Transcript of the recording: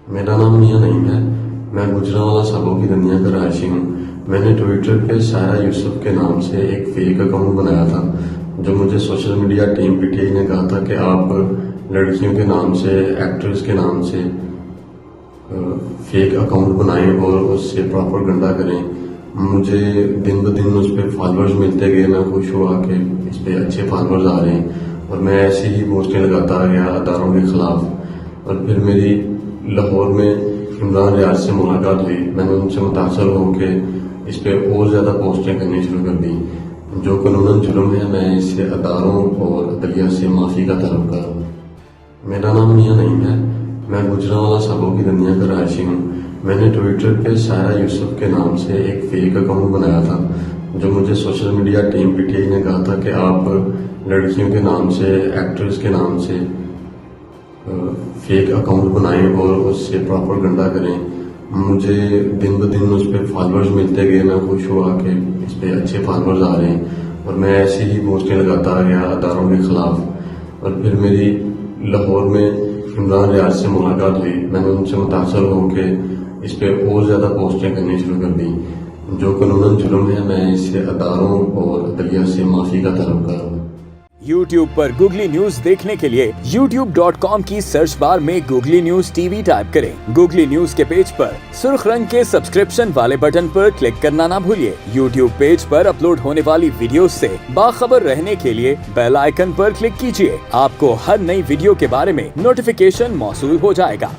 मेरा नाम मियां नईम है। मैं गुजरांवाला साबो की दुनिया का रहायशी हूँ। मैंने ट्विटर पे सायरा यूसुफ के नाम से एक फेक अकाउंट बनाया था, जो मुझे सोशल मीडिया टीम पीटीआई ने कहा था कि आप लड़कियों के नाम से, एक्ट्रेस के नाम से फेक अकाउंट बनाएं और उससे प्रॉपर गंदा करें। मुझे दिन ब दिन उस पर फॉलोअर्स मिलते गए। मैं खुश हुआ कि इस पर अच्छे फॉलोअर्स आ रहे हैं और मैं ऐसे ही पोस्टें लगाता गया अदारों के खिलाफ। और फिर मेरी लाहौर में इमरान रियाज से मुलाकात हुई। मैंने उनसे मुतासर होकर इस पर और ज़्यादा पोस्टें करनी शुरू कर दी। जो कानूनन जुर्म है, मैं इससे अदारों और अदलिया से माफ़ी का तलब कर रहा हूँ। मेरा नाम मियां नईम है। मैं गुजरांवाला साबो की दुनिया का रहायशी हूँ। मैंने ट्विटर पे सायरा यूसुफ के नाम से एक फेक अकाउंट बनाया था, जो मुझे सोशल मीडिया टीम पीटीआई ने कहा था कि आप लड़कियों के नाम से, एक्ट्रेस के नाम से फेक अकाउंट बनाएं और उससे प्रॉपर गंदा करें। मुझे दिन ब दिन उस पर फॉलोअर्स मिलते गए। मैं खुश हुआ कि इस पर अच्छे फॉलोअर्स आ रहे हैं और मैं ऐसे ही पोस्टें लगाता गया अदारों के खिलाफ। और फिर मेरी लाहौर में इमरान रियाज से मुलाकात हुई। मैंने उनसे मुतासर होकर इस पर और ज़्यादा पोस्टें करनी शुरू कर दी। जो कानूनन जुर्म है, मैं इससे अदारों और अदलिया से माफ़ी का तलब कर रहा हूँ। YouTube पर गूगली न्यूज देखने के लिए youtube.com की सर्च बार में गूगली न्यूज टीवी टाइप करें। गूगली न्यूज के पेज पर सुर्ख रंग के सब्सक्रिप्शन वाले बटन पर क्लिक करना ना भूलिए। YouTube पेज पर अपलोड होने वाली वीडियोस से बाखबर रहने के लिए बेल आइकन पर क्लिक कीजिए। आपको हर नई वीडियो के बारे में नोटिफिकेशन मौसूल हो जाएगा।